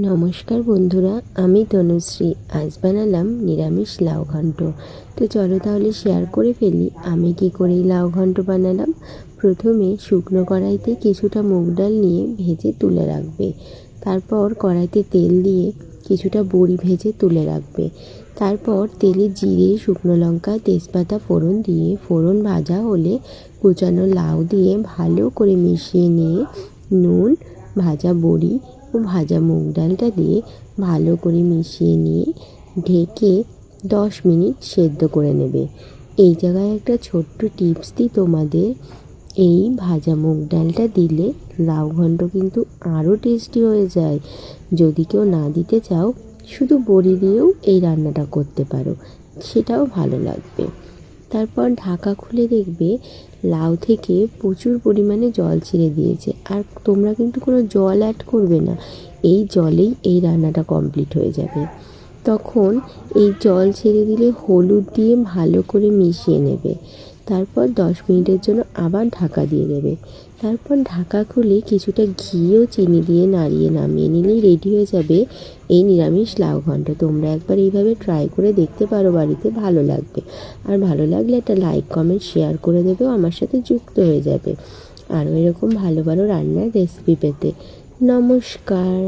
নমস্কার বন্ধুরা, আমি তনুশ্রী। আজ বানালাম নিরামিষ লাউ ঘন্ট। তো চলো তাহলে শেয়ার করে ফেলি আমি কি করে লাউ ঘন্ট বানালাম। প্রথমে শুকনো কড়াইতে কিছুটা মুগ ডাল নিয়ে ভেজে তুলে রাখবে। তারপর কড়াইতে তেল দিয়ে কিছুটা বড়ি ভেজে তুলে রাখবে। তারপর তেলে জিরে, শুকনো লঙ্কা, তেজপাতা ফোড়ন দিয়ে ফোড়ন ভাজা হলে কুচানো লাউ দিয়ে ভালো করে মিশিয়ে নিয়ে নুন, ভাজা বড়ি ও ভাজা মুগ ডালটা দিয়ে ভালো করে মিশিয়ে নিয়ে ঢেকে 10 মিনিট সেদ্ধ করে নেবে। এই জায়গায় একটা ছোট্ট টিপস দিই তোমাদের, এই ভাজা মুগ ডালটা দিলে লাউ ঘন্ট কিন্তু আরও টেস্টি হয়ে যায়। যদি কেউ না দিতে চাও, শুধু বড়ি দিয়েও এই রান্নাটা করতে পারো, সেটাও ভালো লাগবে। তারপর ঢাকা খুলে দেখবে লাউ থেকে প্রচুর পরিমাণে জল ছেড়ে দিয়েছে। আর তোমরা কিন্তু কোনো জল অ্যাড করবে না, এই জলেই এই রান্নাটা কমপ্লিট হয়ে যাবে। তখন এই জল ছেড়ে দিলে হলুদ দিয়ে ভালো করে মিশিয়ে নেবে। তারপর 10 মিনিটের জন্য আবার ঢাকা দিয়ে দেবে। তারপর ঢাকা খুলে কিছুটা ঘি ও চিনি দিয়ে নাড়িয়ে নামিয়ে নিলেই রেডি হয়ে যাবে এই নিরামিষ লাউ ঘন্ট। তোমরা একবার এইভাবে ট্রাই করে দেখতে পারো বাড়িতে, ভালো লাগবে। আর ভালো লাগলে একটা লাইক, কমেন্ট, শেয়ার করে দেবেও, আমার সাথে যুক্ত হয়ে যাবে আরও এরকম ভালো ভালো রান্নার রেসিপি পেতে। নমস্কার।